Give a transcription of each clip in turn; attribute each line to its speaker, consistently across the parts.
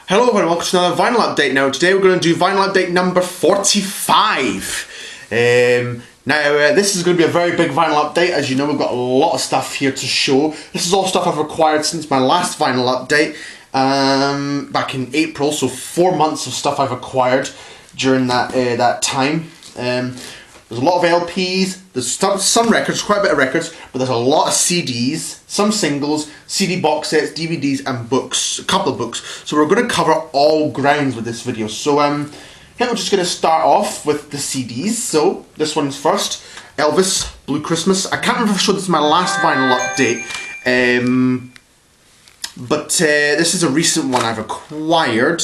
Speaker 1: Hello everyone, welcome to another vinyl update. Now today we're going to do vinyl update number 45. This is going to be a very big vinyl update. As you know, we've got a lot of stuff here to show. This is all stuff I've acquired since my last vinyl update back in April, so 4 months of stuff I've acquired during that time. There's a lot of LPs, there's some records, quite a bit of records, but there's a lot of CDs, some singles, CD box sets, DVDs and books, a couple of books. So we're going to cover all grounds with this video. So I think we're just going to start off with the CDs. So this one's first, Elvis, Blue Christmas. I can't remember if I showed this in my last vinyl update, but this is a recent one I've acquired.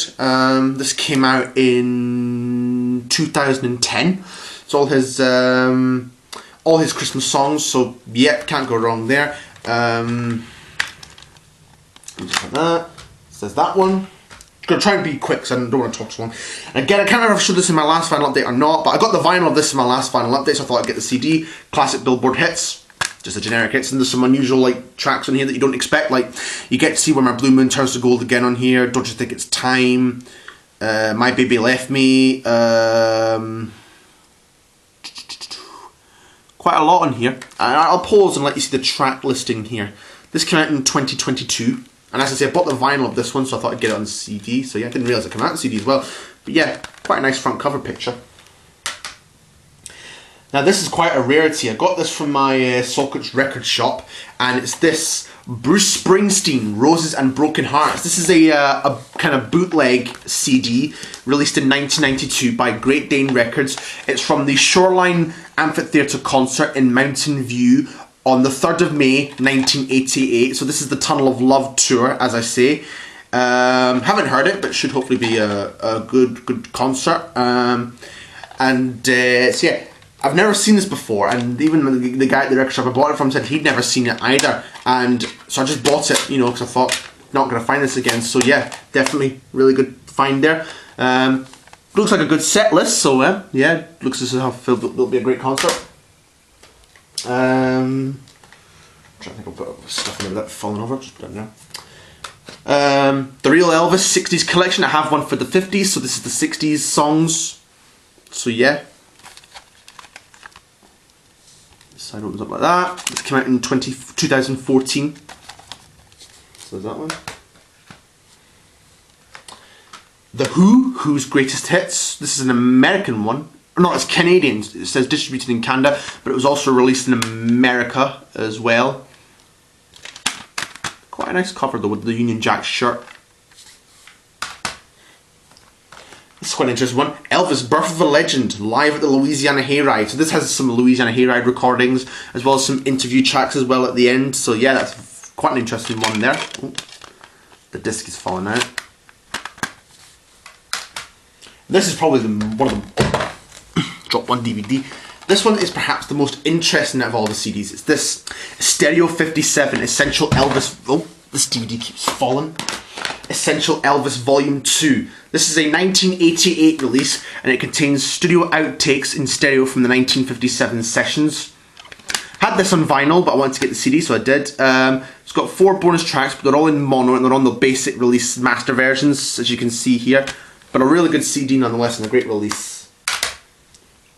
Speaker 1: This came out in 2010. It's all his Christmas songs, so yeah, can't go wrong there. Just like that. Says that one. I'm gonna try and be quick because I don't want to talk so long. And again, I can't remember if I showed this in my last vinyl update or not, but I got the vinyl of this in my last vinyl update, so I thought I'd get the CD. Classic Billboard hits, just a generic hits, and there's some unusual tracks on here that you don't expect. You get to see When My Blue Moon Turns to Gold again on here. Don't You Think It's Time? My Baby Left Me. Quite a lot on here. I'll pause and let you see the track listing here. This came out in 2022, and as I say, I bought the vinyl of this one, so I thought I'd get it on CD. So yeah, I didn't realise it came out on CD as well. But yeah, quite a nice front cover picture. Now this is quite a rarity. I got this from my Saltcoats record shop, and it's this Bruce Springsteen, Roses and Broken Hearts. This is a kind of bootleg CD released in 1992 by Great Dane Records. It's from the Shoreline Amphitheatre concert in Mountain View on the 3rd of May 1988. So this is the Tunnel of Love tour, as I say. Haven't heard it, but should hopefully be a good concert. So yeah, I've never seen this before, and even the guy at the record shop I bought it from said he'd never seen it either, and so I just bought it, because I thought, not going to find this again. So yeah, definitely really good find there. Looks like a good set list, so yeah, looks as if it'll be a great concert. I'm trying to think I'll put stuff in there without falling over, just put it in there. The Real Elvis 60s collection, I have one for the 50s, so this is the 60s songs, so yeah. Side opens up like that. This came out in 2014. So there's that one. The Who's Greatest Hits. This is an American one. No, it's Canadian. It says distributed in Canada, but it was also released in America as well. Quite a nice cover though with the Union Jack shirt. This is quite an interesting one. Elvis, Birth of a Legend, live at the Louisiana Hayride. So this has some Louisiana Hayride recordings, as well as some interview tracks as well at the end. So yeah, that's quite an interesting one there. Ooh, the disc is falling out. This is probably one of them. Drop one DVD. This one is perhaps the most interesting out of all the CDs. It's this Stereo 57 Essential Elvis. Oh, this DVD keeps falling. Essential Elvis Volume 2. This is a 1988 release, and it contains studio outtakes in stereo from the 1957 sessions. Had this on vinyl, but I wanted to get the CD, so I did. It's got 4 bonus tracks, but they're all in mono, and they're on the basic release master versions, as you can see here. But a really good CD nonetheless, and a great release.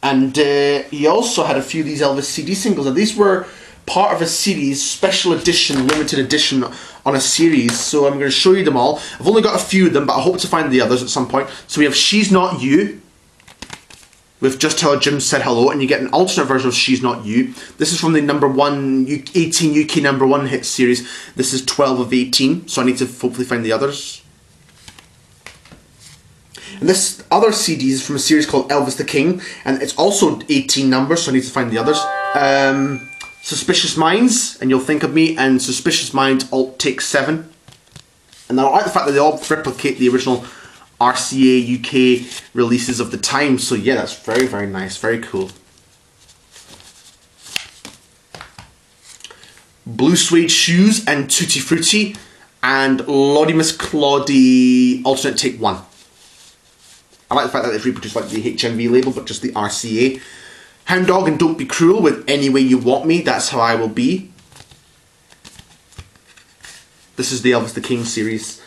Speaker 1: And he also had a few of these Elvis CD singles, and these were part of a series, special edition, limited edition on a series, so I'm going to show you them all. I've only got a few of them, but I hope to find the others at some point. So we have She's Not You, with Just Tell Her Jim Said Hello, and you get an alternate version of She's Not You. This is from the number 18 UK number 1 hit series. This is 12 of 18, so I need to hopefully find the others. And this other CD is from a series called Elvis the King, and it's also 18 numbers, so I need to find the others. Suspicious Minds, and You'll Think of Me, and Suspicious Minds Alt Take 7. And I like the fact that they all replicate the original RCA UK releases of the time, so yeah, that's very, very nice, very cool. Blue Suede Shoes and Tutti Frutti, and Lottie Miss Claudie Alternate Take 1. I like the fact that they've reproduced the HMV label, but just the RCA. Hound Dog and Don't Be Cruel with Any Way You Want Me, That's How I Will Be. This is the Elvis the King series.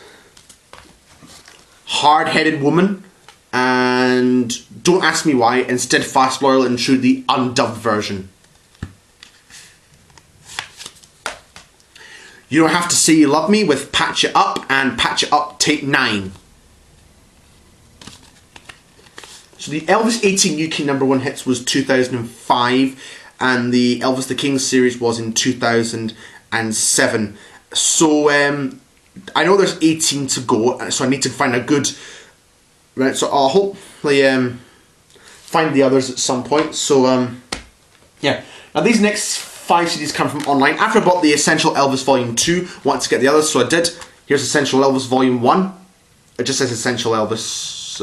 Speaker 1: Hard-Headed Woman, and Don't Ask Me Why, and Steadfast, Loyal and True, the undubbed version. You Don't Have to Say You Love Me with Patch It Up and Patch It Up Take 9. So the Elvis 18 UK #1 hits was 2005, and the Elvis the King series was in 2007. So I know there's 18 to go, so I need to find a good... Right, so I'll hopefully find the others at some point. So yeah, now these next 5 CDs come from online. After I bought the Essential Elvis Volume 2, wanted to get the others, so I did. Here's Essential Elvis Volume 1. It just says Essential Elvis.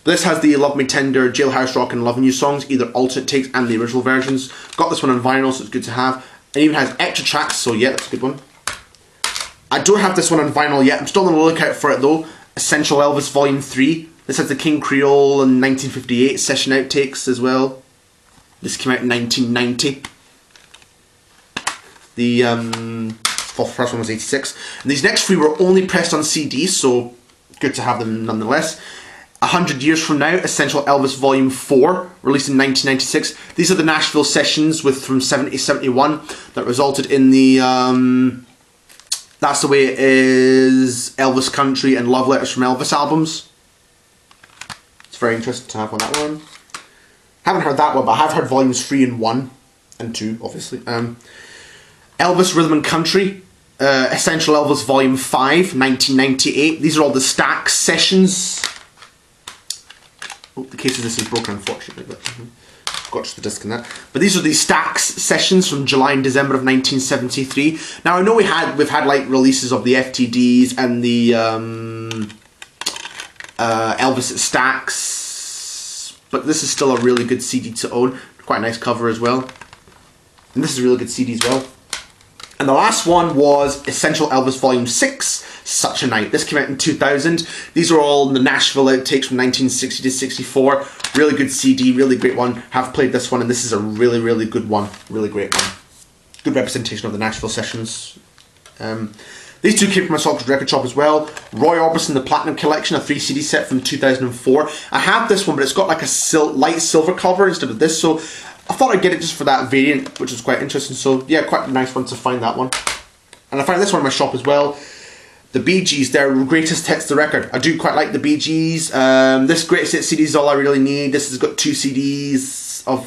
Speaker 1: This has the Love Me Tender, Jailhouse Rock and Loving You songs, either alternate takes and the original versions. Got this one on vinyl, so it's good to have. It even has extra tracks, so yeah, that's a good one. I don't have this one on vinyl yet. I'm still on the lookout for it though. Essential Elvis Volume 3. This has the King Creole and 1958 session outtakes as well. This came out in 1990. The first one was 86. And these next 3 were only pressed on CD, so good to have them nonetheless. 100 Years From Now, Essential Elvis Volume 4, released in 1996. These are the Nashville sessions from 70 to 71 that resulted in the That's the Way It Is, Elvis Country and Love Letters from Elvis albums. It's very interesting to have on that one. Haven't heard that one, but I have heard Volumes 3 and 1 and 2, obviously. Elvis Rhythm and Country, Essential Elvis Volume 5, 1998. These are all the Stax sessions. Oh, the case of this is broken, unfortunately, but got just the disc in that. But these are the Stax sessions from July and December of 1973. Now I know we've had like releases of the FTDs and the Elvis at Stax, but this is still a really good CD to own. Quite a nice cover as well, and this is a really good CD as well. And the last one was Essential Elvis Volume 6, Such a Night. This came out in 2000. These are all the Nashville outtakes from 1960 to 64. Really good CD, really great one. Have played this one, and this is a really, really good one. Really great one. Good representation of the Nashville sessions. These 2 came from my Salters record shop as well. Roy Orbison, The Platinum Collection, a 3 CD set from 2004. I have this one, but it's got like a light silver cover instead of this, so I thought I'd get it just for that variant, which was quite interesting. So yeah, quite a nice one to find that one. And I found this one in my shop as well. The Bee Gees, their Greatest Hits, the record. I do quite like the Bee Gees. This Greatest Hits CD is all I really need. This has got 2 CDs of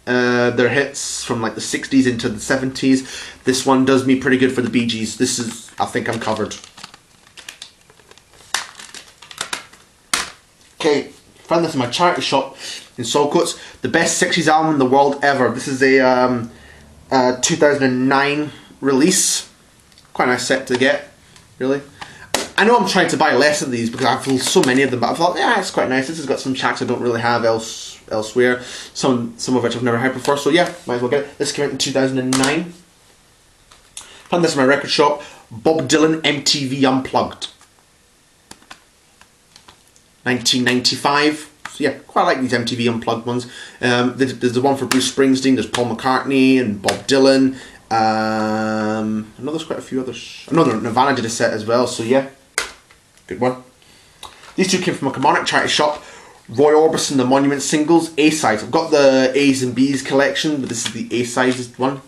Speaker 1: their hits from like the 60s into the 70s. This one does me pretty good for the Bee Gees. This is, I think I'm covered. Okay, found this in my charity shop in Saltcoats. The Best 60s Album in the World Ever. This is a 2009 release. Quite a nice set to get, really. I know I'm trying to buy less of these because I've so many of them, but I thought, yeah, it's quite nice. This has got some tracks I don't really have elsewhere. Some of which I've never heard before, so yeah, might as well get it. This came out in 2009. Found this in my record shop. Bob Dylan MTV Unplugged. 1995. So yeah, quite like these MTV Unplugged ones. There's the one for Bruce Springsteen, there's Paul McCartney and Bob Dylan. I know there's quite a few others. I know Nirvana did a set as well, so yeah, good one. These 2 came from a Kilmarnock charity shop. Roy Orbison, The Monument Singles, A-Sides. I've got the A's and B's collection, but this is the A-Sides one,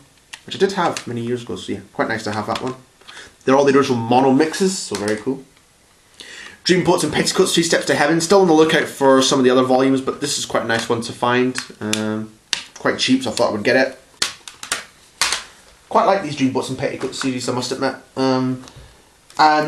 Speaker 1: which I did have many years ago, so yeah, quite nice to have that one. They're all the original mono mixes, so very cool. Dreamboats and Petticoats, 3 Steps to Heaven. Still on the lookout for some of the other volumes, but this is quite a nice one to find. Quite cheap, so I thought I would get it. Quite like these Dreamboats and Petticoats series, I must admit. And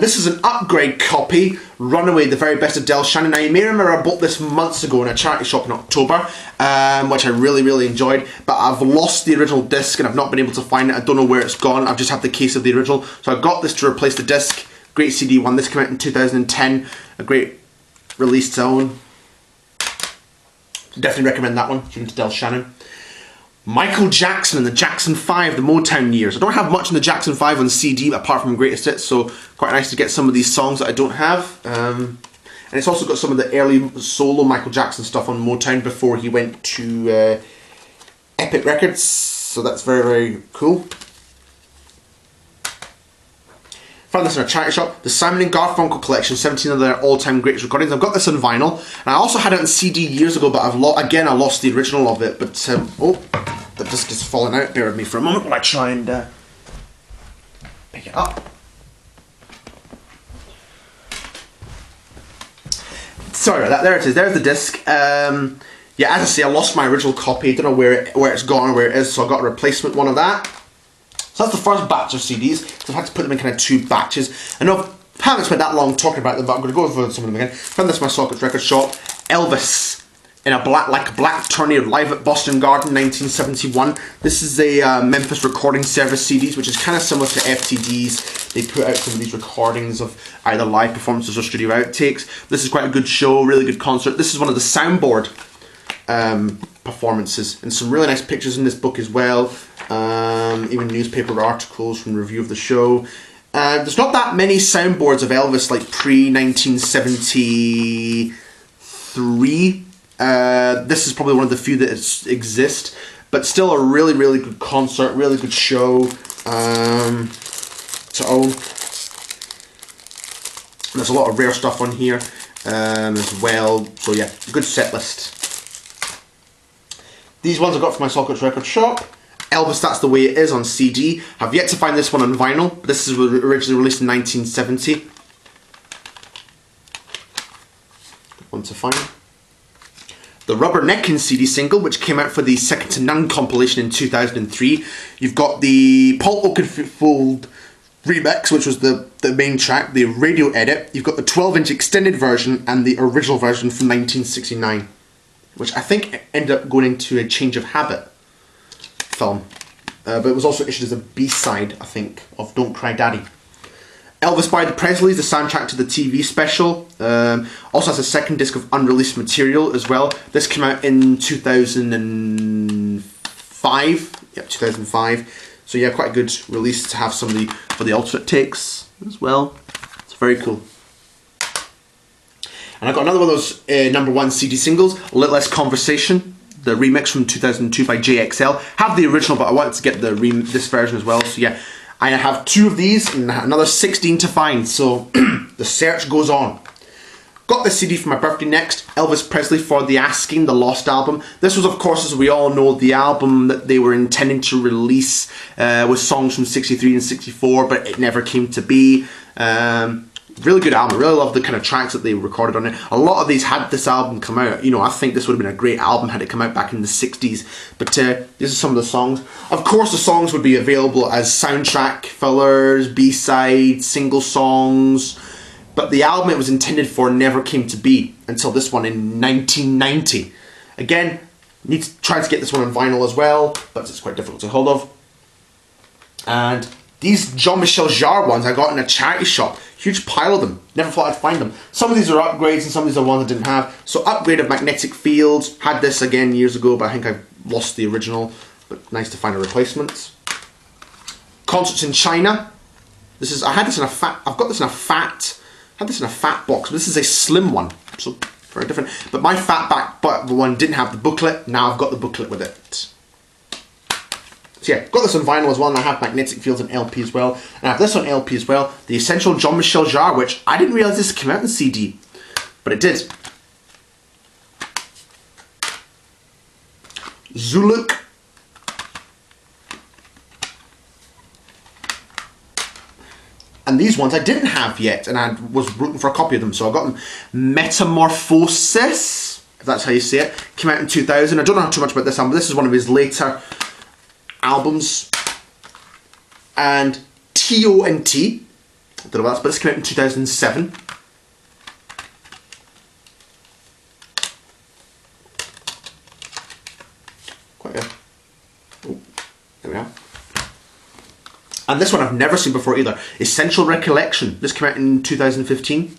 Speaker 1: this is an upgrade copy, Runaway, the very best of Del Shannon. Now you may remember I bought this months ago in a charity shop in October, which I really, really enjoyed, but I've lost the original disc and I've not been able to find it. I don't know where it's gone. I've just had the case of the original, so I got this to replace the disc. Great CD one. This came out in 2010. A great release to own. Definitely recommend that one, if you're into Del Shannon. Michael Jackson and the Jackson 5, the Motown years. I don't have much in the Jackson 5 on CD apart from Greatest Hits, so quite nice to get some of these songs that I don't have. And it's also got some of the early solo Michael Jackson stuff on Motown before he went to Epic Records, so that's very, very cool. Found this in a charity shop. The Simon and Garfunkel collection, 17 of their all-time greatest recordings. I've got this on vinyl, and I also had it on CD years ago, but I lost the original of it. But oh, the disc is falling out. Bear with me for a moment while I try and pick it up. Sorry about that. There it is. There's the disc. Yeah, as I say, I lost my original copy. Don't know where it's gone or where it is, so I got a replacement one of that. So that's the first batch of CDs. So I've had to put them in kind of 2 batches. I know I haven't spent that long talking about them, but I'm going to go over some of them again. Found this in my Sockets record shop. Elvis in a black tourney live at Boston Garden, 1971. This is a Memphis Recording Service CDs, which is kind of similar to FTDs. They put out some of these recordings of either live performances or studio outtakes. This is quite a good show, really good concert. This is one of the soundboard performances, and some really nice pictures in this book as well. Even newspaper articles from review of the show. There's not that many soundboards of Elvis like pre-1973. This is probably one of the few that exist, but still a really, really good concert, really good show to own. There's a lot of rare stuff on here as well, so yeah, good set list. These ones I got from my Sockets record shop. Elvis, That's the Way It Is on CD. I've yet to find this one on vinyl. This was originally released in 1970. Good one to find. The Rubberneckin' CD single, which came out for the Second to None compilation in 2003. You've got the Paul Oakenfold remix, which was the main track, the radio edit. You've got the 12-inch extended version and the original version from 1969, which I think ended up going into a Change of Habit film. But it was also issued as a B-side, I think, of Don't Cry Daddy. Elvis by the Presleys, the soundtrack to the TV special. Also has a second disc of unreleased material as well. This came out in 2005. Yep, 2005. So yeah, quite a good release to have somebody for the alternate takes as well. It's very cool. And I got another one of those #1 CD singles, A Little Less Conversation, the remix from 2002 by JXL. Have the original, but I wanted to get this version as well. So yeah, I have 2 of these and another 16 to find. So the search goes on. Got this CD for my birthday next. Elvis Presley for the Asking, the Lost album. This was, of course, as we all know, the album that they were intending to release with songs from 63 and 64, but it never came to be. Really good album. I really love the kind of tracks that they recorded on it. A lot of these had this album come out. You know, I think this would have been a great album had it come out back in the 60s. But these are some of the songs. Of course, the songs would be available as soundtrack fillers, B-sides, single songs. But the album it was intended for never came to be until this one in 1990. Again, need to try to get this one on vinyl as well, but it's quite difficult to hold of. And these Jean-Michel Jarre ones I got in a charity shop. Huge pile of them. Never thought I'd find them. Some of these are upgrades and some of these are ones I didn't have. So Upgrade of Magnetic Fields. Had this again years ago, but I think I've lost the original. But nice to find a replacement. Concerts in China. This is, I had this in a fat, I've got this in a fat, I had this in a fat box, but this is a slim one. So very different. But my fat back one didn't have the booklet. Now I've got the booklet with it. So yeah, got this on vinyl as well, and I have Magnetic Fields on LP as well. And I have this on LP as well, the Essential Jean-Michel Jarre, which I didn't realise this came out in CD, but it did. Zuluk. And these ones I didn't have yet, and I was looking for a copy of them, so I got them. Metamorphosis, if that's how you say it, came out in 2000. I don't know too much about this album, but this is one of his later albums. And T.O.N.T. I don't know what that's, but this came out in 2007. Quite a... Oh, there we are. And this one I've never seen before either. Essential Recollection. This came out in 2015.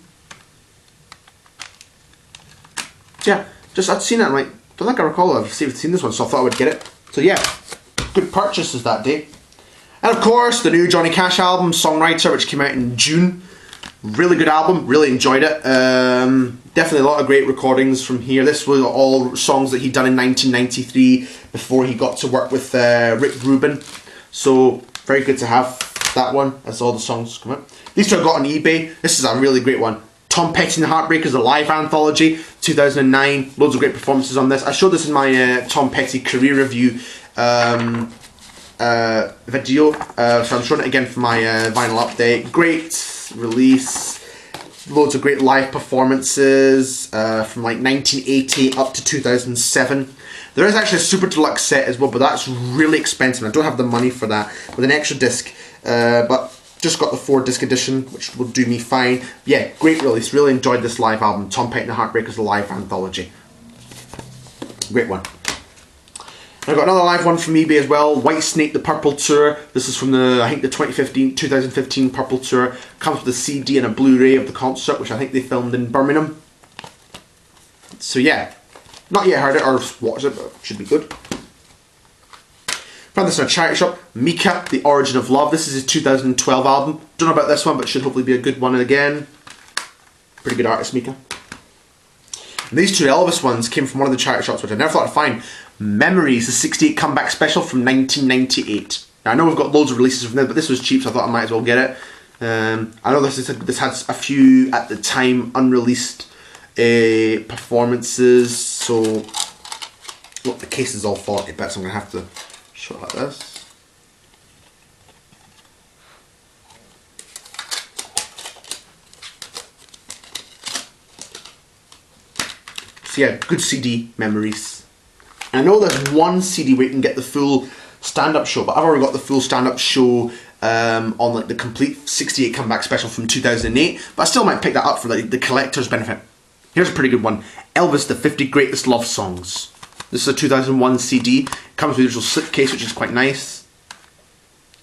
Speaker 1: So yeah, I'd seen it and I don't think I recall I've seen this one, so I thought I would get it. So yeah, good purchases that day. And of course, the new Johnny Cash album, Songwriter, which came out in June. Really good album, really enjoyed it. Definitely a lot of great recordings from here. This was all songs that he'd done in 1993 before he got to work with Rick Rubin. So, very good to have. that one as all the songs come out. These two I got on eBay. This is a really great one. Tom Petty and the Heartbreakers, a live anthology, 2009. Loads of great performances on this. I showed this in my Tom Petty career review video, so I'm showing it again for my vinyl update. Great release. Loads of great live performances from like 1980 up to 2007. There is actually a super deluxe set as well, but that's really expensive. I don't have the money for that with an extra disc, but just got the 4-disc edition, which will do me fine. Yeah, great release. Really enjoyed this live album, Tom Petty and the Heartbreakers live anthology. Great one. I got another live one from eBay as well. Whitesnake, the Purple Tour. This is from the, I think, the 2015 Purple Tour. Comes with a CD and a Blu-ray of the concert, which I think they filmed in Birmingham. So yeah, not yet heard it or watched it, but should be good. Found this in a charity shop. Mika, The Origin of Love. This is his 2012 album. Don't know about this one, but should hopefully be a good one again. Pretty good artist, Mika. And these two Elvis ones came from one of the charity shops, which I never thought I'd find. Memories, the 68 comeback special from 1998. Now, I know we've got loads of releases from this, but this was cheap, so I thought I might as well get it. I know this had a few, at the time, unreleased performances, so look, the case is all faulty, but so I'm going to have to show it like this. So yeah, good CD, Memories. I know there's one CD where you can get the full stand-up show, but I've already got the full stand-up show on like the complete 68 comeback special from 2008, but I still might pick that up for like the collector's benefit. Here's a pretty good one. Elvis, the 50 Greatest Love Songs. This is a 2001 CD. Comes with a usual slipcase, which is quite nice.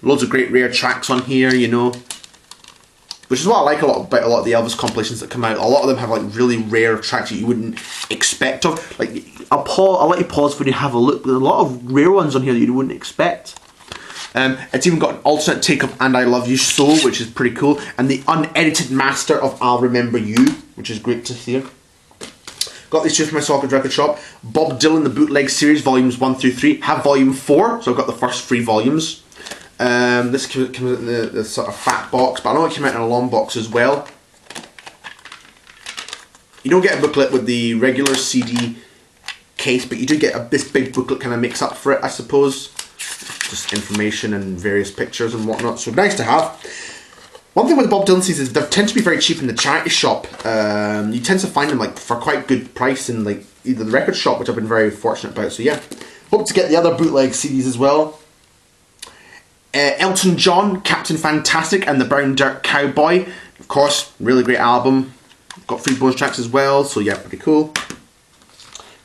Speaker 1: Loads of great rare tracks on here, you know. Which is what I like about a lot of the Elvis compilations that come out. A lot of them have like really rare tracks that you wouldn't expect of. Like, I'll let you pause when you have a look. There's a lot of rare ones on here that you wouldn't expect. It's even got an alternate take of And I Love You So, which is pretty cool. And the unedited master of I'll Remember You, which is great to hear. Got these two from my Socket Record Shop. Bob Dylan, the Bootleg Series, volumes 1 through 3. Have volume 4, so I've got the first 3 volumes. This comes in the sort of fat box, but I know it came out in a long box as well. You don't get a booklet with the regular CD case, but you do get this big booklet kind of makes up for it, I suppose. Just information and various pictures and whatnot, so nice to have. One thing with the Bob Dylan CDs is they tend to be very cheap in the charity shop. You tend to find them like for quite good price in like either the record shop, which I've been very fortunate about, so yeah. Hope to get the other bootleg CDs as well. Elton John, Captain Fantastic and the Brown Dirt Cowboy. Of course, really great album. Got 3 bonus tracks as well, so yeah, pretty cool.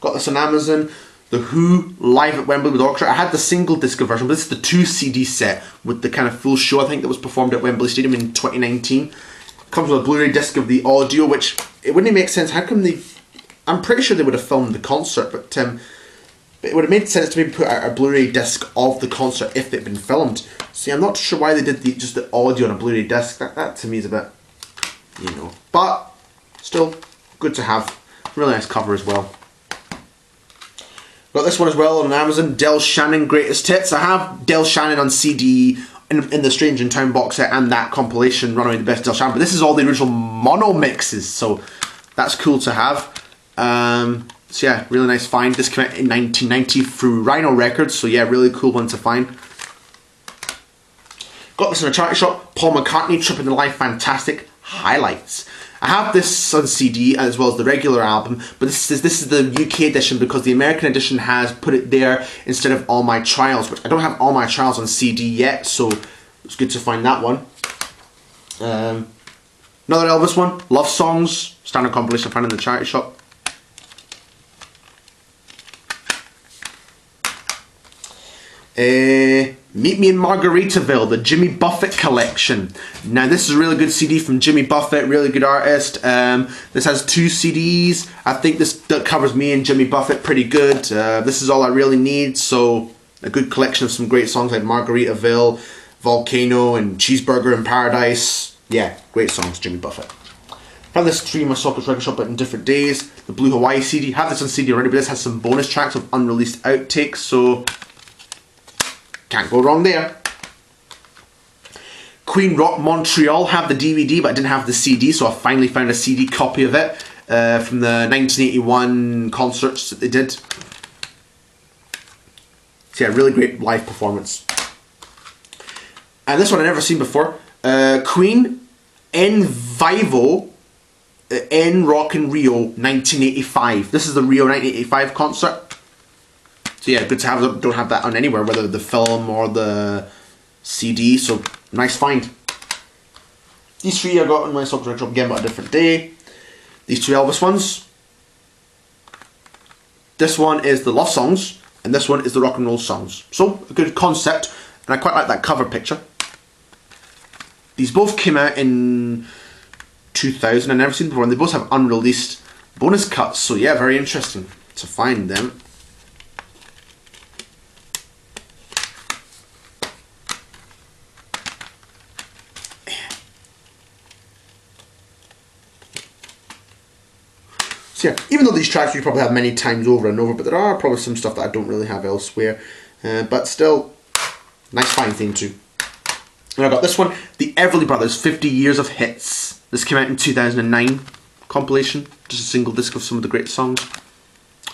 Speaker 1: Got this on Amazon. The Who, live at Wembley with orchestra. I had the single disc version, but this is the 2 CD set with the kind of full show, I think, that was performed at Wembley Stadium in 2019. Comes with a Blu-ray disc of the audio, which, it wouldn't make sense. How come I'm pretty sure they would have filmed the concert, but it would have made sense to maybe put out a Blu-ray disc of the concert if they'd been filmed. See, I'm not sure why they did just the audio on a Blu-ray disc. That to me is a bit, you know. But, still, good to have. Really nice cover as well. Got this one as well on Amazon. Del Shannon Greatest Hits. I have Del Shannon on CD in the Strange in Town box set and that compilation, Runaway the Best Del Shannon. But this is all the original mono mixes, so that's cool to have. So yeah, really nice find. This came out in 1990 through Rhino Records, so yeah, really cool one to find. Got this in a charity shop. Paul McCartney, Trippin' the Life, Fantastic Highlights. I have this on CD as well as the regular album, but this is the UK edition because the American edition has put it there instead of All My Trials, which I don't have All My Trials on CD yet, so it's good to find that one. Another Elvis one, Love Songs, standard compilation I found in the charity shop. Meet Me in Margaritaville, the Jimmy Buffett collection. Now this is a really good CD from Jimmy Buffett, really good artist. This has 2 CDs. I think that covers me and Jimmy Buffett pretty good. This is all I really need, so a good collection of some great songs like Margaritaville, Volcano and Cheeseburger in Paradise. Yeah, great songs, Jimmy Buffett. Have this stream my Sockets Record Shop but in different days. The Blue Hawaii CD, have this on CD already, but this has some bonus tracks of unreleased outtakes, so can't go wrong there. Queen Rock Montreal have the DVD, but I didn't have the CD, so I finally found a CD copy of it from the 1981 concerts that they did. So yeah, really great live performance. And this one I've never seen before. Queen En Vivo in Rock in Rio 1985. This is the Rio 1985 concert. So yeah, good to have. Don't have that on anywhere, whether the film or the CD. So nice find. These three I got in my subject shop again, but a different day. These two Elvis ones. This one is the love songs, and this one is the rock and roll songs. So a good concept, and I quite like that cover picture. These both came out in 2000. I've never seen them before, and they both have unreleased bonus cuts. So yeah, very interesting to find them. So yeah, even though these tracks you probably have many times over and over, but there are probably some stuff that I don't really have elsewhere. But still, nice fine thing too. And I got this one, the Everly Brothers 50 Years of Hits. This came out in 2009 compilation, just a single disc of some of the great songs.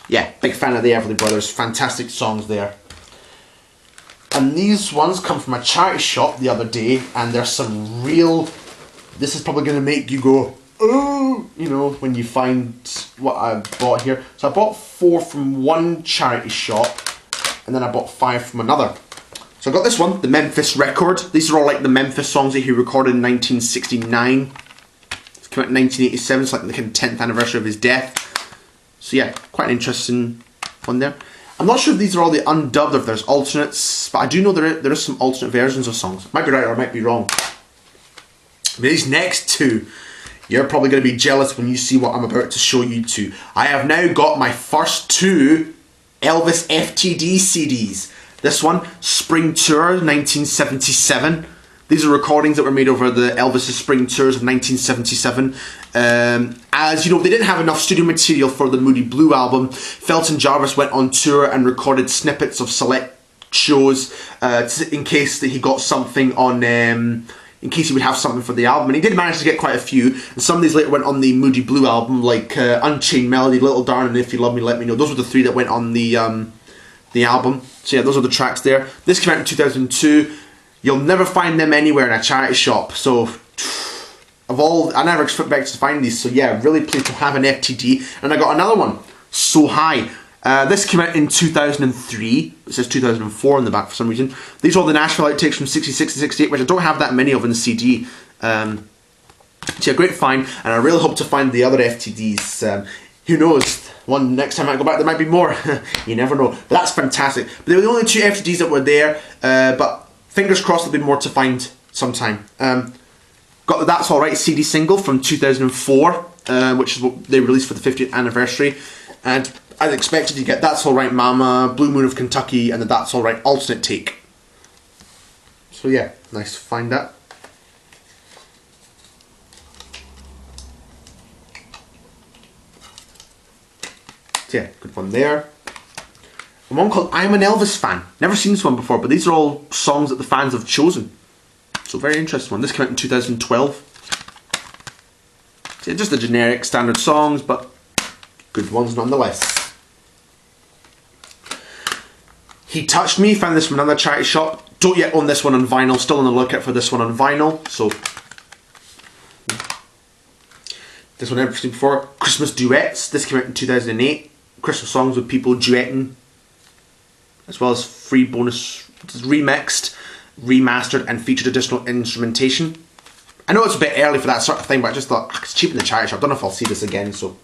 Speaker 1: Yeah, big fan of the Everly Brothers, fantastic songs there. And these ones come from a charity shop the other day, and there's some real, this is probably going to make you go, oh, you know, when you find what I bought here. So I bought 4 from one charity shop, and then I bought 5 from another. So I got this one, the Memphis Record. These are all like the Memphis songs that he recorded in 1969. It came out in 1987, it's like the 10th anniversary of his death. So yeah, quite an interesting one there. I'm not sure if these are all the undubbed or if there's alternates, but I do know there is some alternate versions of songs. Might be right or I might be wrong. But these next two, you're probably going to be jealous when you see what I'm about to show you two. I have now got my first 2 Elvis FTD CDs. This one, Spring Tour 1977. These are recordings that were made over the Elvis' Spring Tours of 1977. As you know, they didn't have enough studio material for the Moody Blue album. Felton Jarvis went on tour and recorded snippets of select shows in case that he got something on, in case he would have something for the album. And he did manage to get quite a few. And some of these later went on the Moody Blue album, like Unchained Melody, Little Darling, and If You Love Me, Let Me Know. Those were the 3 that went on the album. So yeah, those are the tracks there. This came out in 2002. You'll never find them anywhere in a charity shop. So I never expected to find these. So yeah, really pleased to have an FTD. And I got another one, So High. This came out in 2003. It says 2004 on the back for some reason. These are all the Nashville outtakes from 66 to 68, which I don't have that many of in the CD. So yeah, great find. And I really hope to find the other FTDs. Who knows? Next time I go back, there might be more. You never know. But that's fantastic. But they were the only 2 FTDs that were there. But fingers crossed there'll be more to find sometime. Got the That's Alright CD single from 2004, which is what they released for the 50th anniversary. And as expected, you get That's Alright Mama, Blue Moon of Kentucky, and the That's Alright alternate take. So yeah, nice to find that. So yeah, good one there. And one called I'm an Elvis Fan. Never seen this one before, but these are all songs that the fans have chosen. So very interesting one. This came out in 2012. So yeah, just the generic standard songs, but good ones nonetheless. He Touched Me, found this from another charity shop. Don't yet own this one on vinyl, still on the lookout for this one on vinyl. So this one I've never seen before. Christmas Duets. This came out in 2008. Christmas songs with people duetting, as well as free bonus remixed, remastered, and featured additional instrumentation. I know it's a bit early for that sort of thing, but I just thought it's cheap in the charity shop. I don't know if I'll see this again, so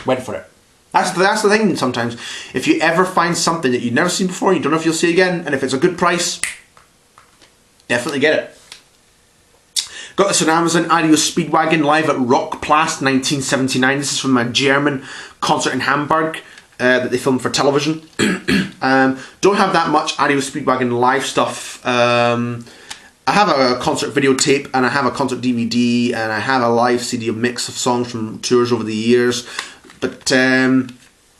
Speaker 1: went for it. That's the thing sometimes. If you ever find something that you've never seen before, you don't know if you'll see it again, and if it's a good price, definitely get it. Got this on Amazon, Ario Speedwagon live at Rockplast 1979. This is from a German concert in Hamburg that they filmed for television. Don't have that much Ario Speedwagon live stuff. I have a concert videotape, and I have a concert DVD, and I have a live CD, a mix of songs from tours over the years. But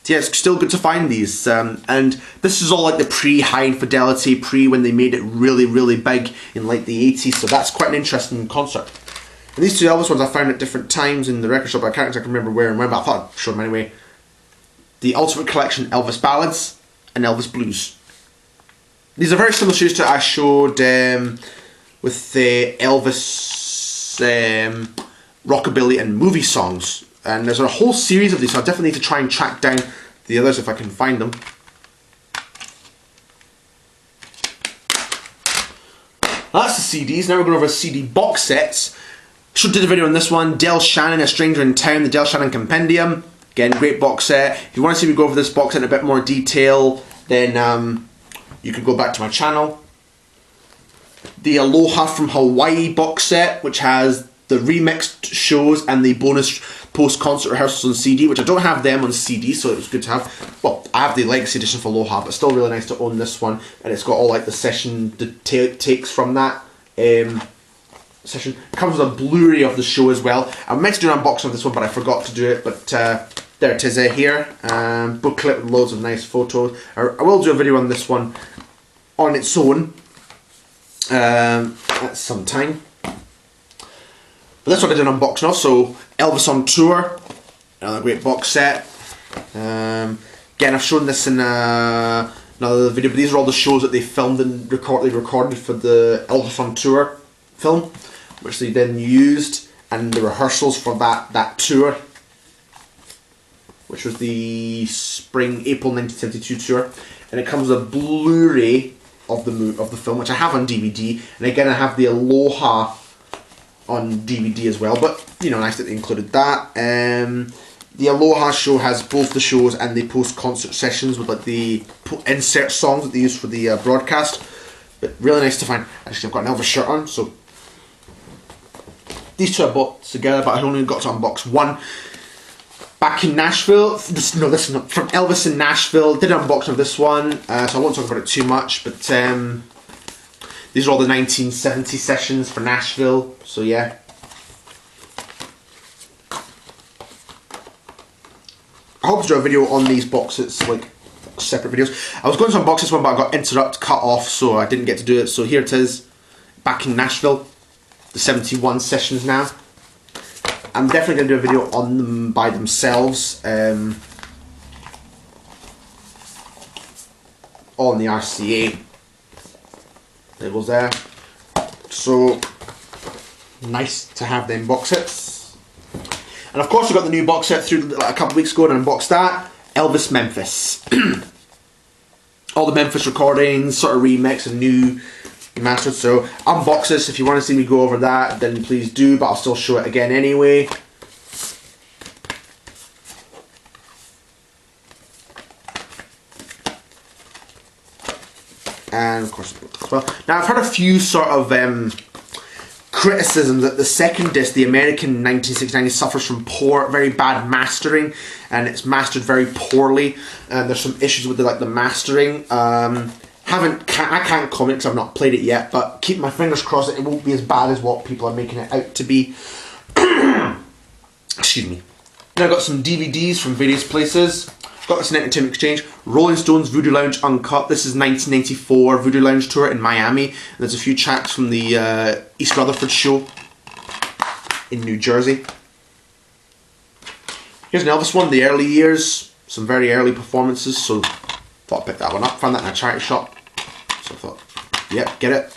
Speaker 1: yeah, it's still good to find these. And this is all like the pre-High Infidelity, when they made it really, really big in like the 80s. So that's quite an interesting concert. And these two Elvis ones I found at different times in the record shop. I can't exactly remember where and when, but I thought I'd show them anyway. The Ultimate Collection Elvis Ballads and Elvis Blues. These are very similar shoes to I showed with the Elvis rockabilly and movie songs. And there's a whole series of these, so I definitely need to try and track down the others if I can find them. That's the CDs. Now we're going over CD box sets. Should did a video on this one. Del Shannon, A Stranger in Town, the Del Shannon Compendium. Again, great box set. If you want to see me go over this box set in a bit more detail, then you can go back to my channel. The Aloha from Hawaii box set, which has the remixed shows and the bonus post-concert rehearsals on CD, which I don't have them on CD, so it was good to have. Well, I have the Legacy Edition for Aloha, but still really nice to own this one. And it's got all like the session, the takes from that session. It comes with a Blu-ray of the show as well. I meant to do an unboxing of this one, but I forgot to do it. But there it is here. Booklet with loads of nice photos. I will do a video on this one on its own at some time. But that's what I did an unboxing of. So Elvis on Tour, another great box set. Again, I've shown this in another video, but these are all the shows that they filmed and recorded for the Elvis on Tour film, which they then used, and the rehearsals for that tour, which was the April 1972 tour. And it comes with a Blu-ray of the film, which I have on DVD, and again I have the Aloha on DVD as well, but you know, nice that they included that. The Aloha show has both the shows and the post-concert sessions with like the insert songs that they use for the broadcast. But really nice to find. Actually, I've got an Elvis shirt on, so these two I bought together, but I only got to unbox one. Back in Nashville, this is not from Elvis in Nashville. Did an unboxing of this one, so I won't talk about it too much. But these are all the 1970 sessions for Nashville, so yeah. I hope to do a video on these boxes, like separate videos. I was going to unbox this one, but I got interrupted, cut off, so I didn't get to do it. So here it is, Back in Nashville, the 71 sessions now. I'm definitely going to do a video on them by themselves on the RCA labels there. So nice to have them box sets. And of course we got the new box set through like a couple of weeks ago and unboxed that. Elvis Memphis. All the Memphis recordings, sort of remix and new mastered. So unbox this. If you want to see me go over that, then please do, but I'll still show it again anyway. And of course, as well. Now I've heard a few sort of criticism that the second disc, the American 1969, suffers from very bad mastering, and it's mastered very poorly. And there's some issues with the mastering. I can't comment because I've not played it yet, but keep my fingers crossed that it won't be as bad as what people are making it out to be. Excuse me. Now I've got some DVDs from various places. Got this in Entertainment Exchange. Rolling Stones Voodoo Lounge Uncut. This is 1994 Voodoo Lounge tour in Miami. And there's a few tracks from the East Rutherford show in New Jersey. Here's an Elvis one, the early years. Some very early performances, so thought I'd pick that one up. Found that in a charity shop. So I thought, yep, get it.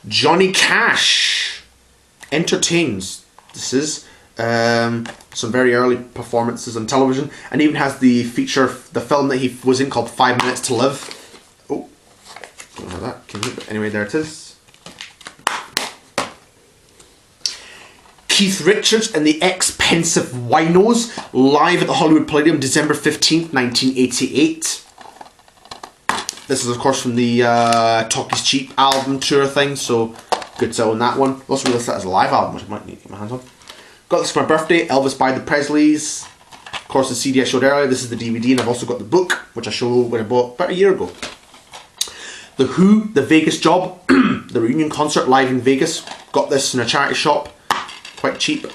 Speaker 1: Johnny Cash Entertains. This is some very early performances on television, and even has the film that he was in called 5 Minutes to Live. Oh, don't know that. But anyway, there it is. Keith Richards and the Expensive Winos live at the Hollywood Palladium, December 15th, 1988. This is of course from the Talk Is Cheap album tour thing, so good to own that one. Also released that as a live album, which I might need to get my hands on. Got this for my birthday, Elvis by the Presleys. Of course the CD I showed earlier, this is the DVD, and I've also got the book, which I showed when I bought about a year ago. The Who, The Vegas Job, the reunion concert live in Vegas. Got this in a charity shop, quite cheap.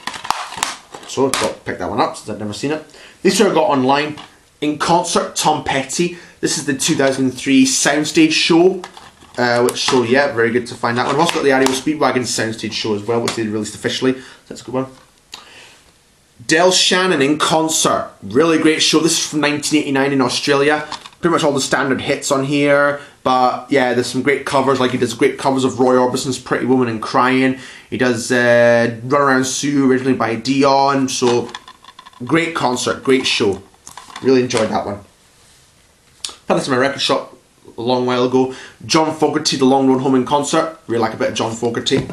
Speaker 1: So I thought pick that one up since I'd never seen it. These two I got online. In Concert, Tom Petty. This is the 2003 Soundstage show. So yeah, very good to find that one. I've also got the REO Speedwagon Soundstage show as well, which they released officially. So that's a good one. Del Shannon in Concert. Really great show. This is from 1989 in Australia. Pretty much all the standard hits on here. But yeah, there's some great covers. Like he does great covers of Roy Orbison's Pretty Woman and Crying. He does Run Around Sue, originally by Dion. So great concert, great show. Really enjoyed that one. Found this in my record shop a long while ago. John Fogerty, The Long Road Home in Concert. Really like a bit of John Fogerty.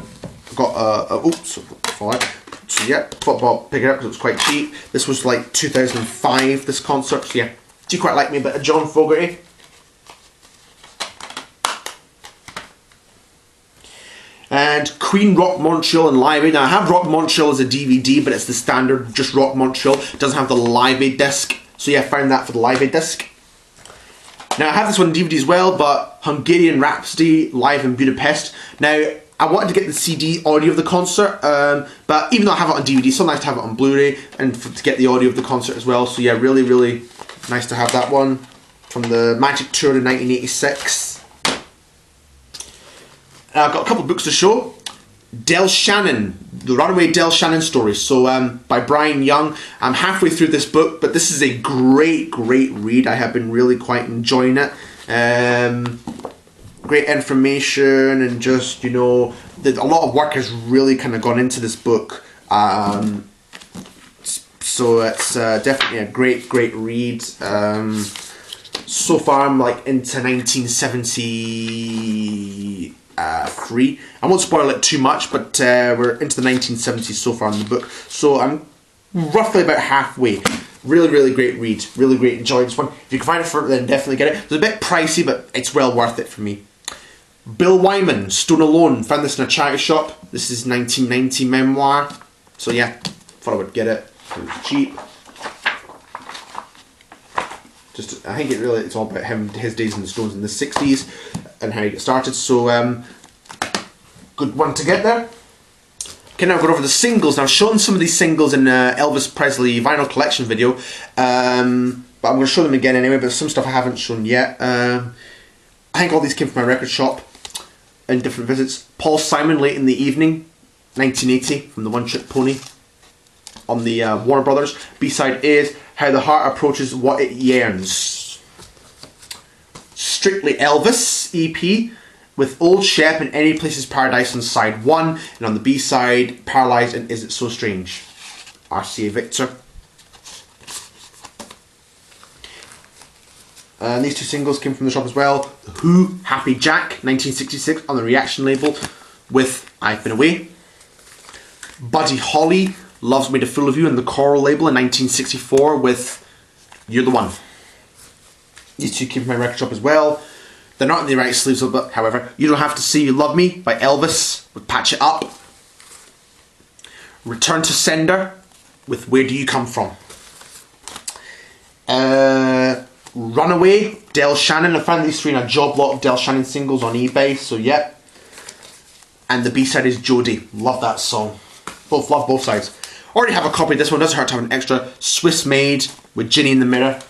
Speaker 1: Got oops, so yeah, thought about picking it up because it was quite cheap. This was like 2005, this concert. So yeah, do you quite like me a bit of John Fogerty? And Queen Rock Montreal and Live Aid. Now I have Rock Montreal as a DVD, but it's the standard, just Rock Montreal. It doesn't have the Live Aid disc. So yeah, I found that for the Live Aid disc. Now I have this one on DVD as well, but Hungarian Rhapsody Live in Budapest. Now I wanted to get the CD audio of the concert, but even though I have it on DVD, it's so nice to have it on Blu-ray and to get the audio of the concert as well. So yeah, really, really nice to have that one from the Magic Tour in 1986. I've got a couple of books to show. Del Shannon, The Runaway Del Shannon Story. So by Brian Young. I'm halfway through this book, but this is a great, great read. I have been really quite enjoying it. Great information and just, you know, a lot of work has really kind of gone into this book. So it's definitely a great, great read. So far I'm like into 1973. I won't spoil it too much, but we're into the 1970s so far in the book. So I'm roughly about halfway. Really, really great read. Really great. Enjoyed this one. If you can find it for it, then definitely get it. It's a bit pricey, but it's well worth it for me. Bill Wyman, Stone Alone. Found this in a charity shop. This is 1990 memoir. So yeah, thought I would get it. It was cheap. Just, I think it's all about him, his days in the Stones in the 60s and how he got started. So good one to get there. Okay, now we're going over the singles. Now I've shown some of these singles in Elvis Presley vinyl collection video, but I'm going to show them again anyway, but some stuff I haven't shown yet. I think all these came from my record shop in different visits. Paul Simon, Late in the Evening, 1980, from the One Trick Pony on the Warner Brothers. B-side is How the Heart Approaches What It Yearns. Strictly Elvis EP with Old Shep and Any Places Paradise on side 1, and on the B-side, Paralyzed and Is It So Strange. RCA Victor. And these two singles came from the shop as well. The Who, Happy Jack, 1966 on the Reaction label with I've Been Away. Buddy Holly, Love's Made a Fool of You, on the Coral label in 1964 with You're the One. These two came from my record shop as well. They're not in the right sleeves, but however, You Don't Have to Say You Love Me by Elvis with Patch It Up. Return to Sender with Where Do You Come From. Runaway, Del Shannon. I found these three in a job lot of Del Shannon singles on eBay, so yeah. And the B-side is Jody. Love that song. Love both sides. Already have a copy of this one. Doesn't hurt to have an extra. Swiss Made with Ginny in the Mirror.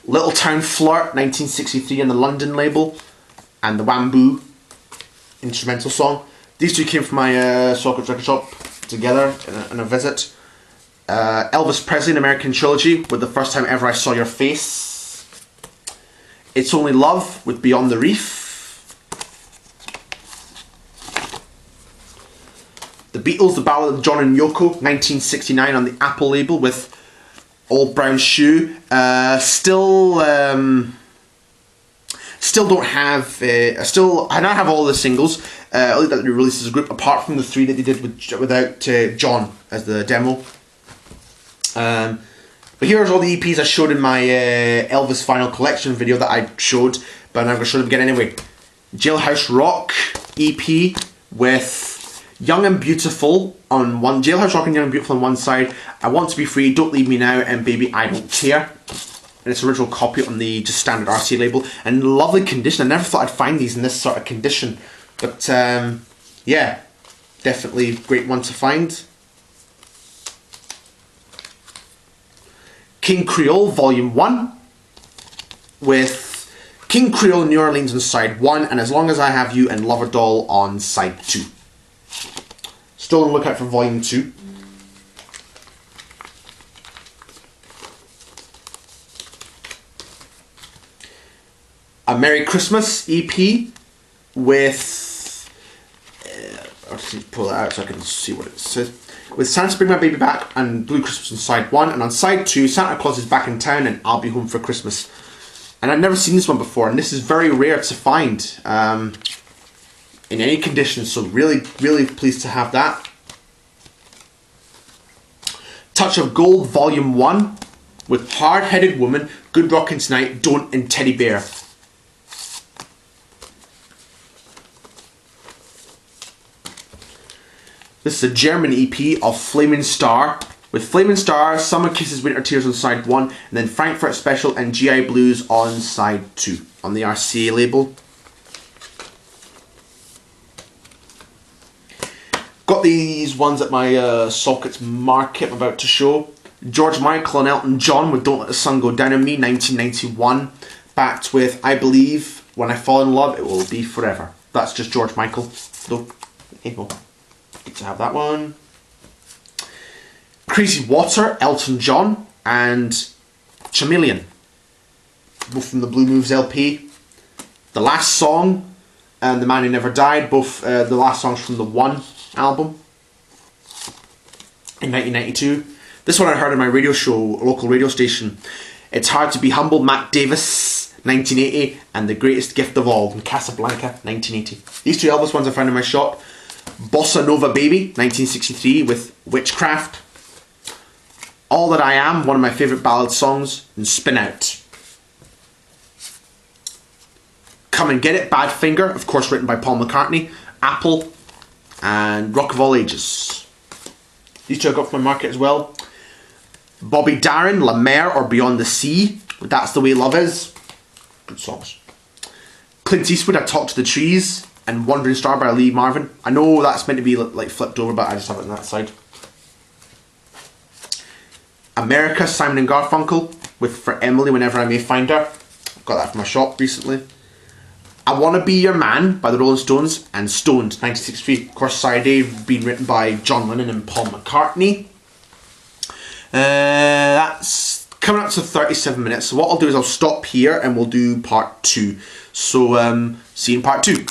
Speaker 1: Little Town Flirt, 1963 on the London label. And the Wamboo instrumental song. These two came from my Sockets record shop together in a visit. Elvis Presley, An American Trilogy with The First Time Ever I Saw Your Face. It's Only Love with Beyond the Reef. The Beatles, The Ballad of John and Yoko, 1969 on the Apple label with Old Brown Shoe. Still don't have. I don't have all the singles. That they released as a group, apart from the 3 that they did without John as the demo. But here's all the EPs I showed in my Elvis Vinyl Collection video that I showed, but I'm going to show them again anyway. Jailhouse Rock EP with Young and Beautiful on one, Jailhouse Rock and Young and Beautiful on one side, I Want to Be Free, Don't Leave Me Now, and Baby I Don't Care. And it's original copy on the just standard RCA label, and lovely condition. I never thought I'd find these in this sort of condition, but yeah, definitely great one to find. King Creole Volume 1 with King Creole New Orleans on side 1 and As Long As I Have You and Lover Doll on side 2. Still on the lookout for Volume 2. A Merry Christmas EP with... I'll just pull it out so I can see what it says. With Santa Bring My Baby Back and Blue Christmas on side 1, and on side 2, Santa Claus is Back in Town and I'll Be Home for Christmas. And I've never seen this one before, and this is very rare to find in any condition, so really, really pleased to have that. Touch of Gold Volume 1 with Hard Headed Woman, Good Rockin' Tonight, Don't and Teddy Bear. This is a German EP of Flamin' Star, with Flamin' Star, Summer Kisses, Winter Tears on side 1, and then Frankfurt Special and GI Blues on side 2, on the RCA label. Got these ones at my Sockets Market I'm about to show. George Michael and Elton John with Don't Let the Sun Go Down on Me, 1991. Backed with I Believe, When I Fall in Love, It Will Be Forever. That's just George Michael, though. There you go. Good to have that one. Crazy Water, Elton John, and Chameleon, both from the Blue Moves LP. The Last Song and The Man Who Never Died, both the last songs from the One album in 1992. This one I heard on my radio show, local radio station. It's Hard to Be Humble, Matt Davis, 1980, and The Greatest Gift of All from Casablanca, 1980. These two Elvis ones I found in my shop. Bossa Nova Baby, 1963, with Witchcraft. All That I Am, one of my favourite ballad songs, and Spin Out. Come and Get It, Badfinger, of course written by Paul McCartney. Apple, and Rock of All Ages. These two I got from my market as well. Bobby Darin, La Mer or Beyond the Sea, That's the Way Love Is. Good songs. Clint Eastwood, I Talk to the Trees, and Wandering Star by Lee Marvin. I know that's meant to be like flipped over, but I just have it on that side. America, Simon and Garfunkel, with For Emily Whenever I May Find Her. Got that from my shop recently. I Wanna Be Your Man by the Rolling Stones, and Stoned, 1963. Of course, Sorry Day being written by John Lennon and Paul McCartney. That's coming up to 37 minutes. So what I'll do is I'll stop here and we'll do part 2. So see you in part 2.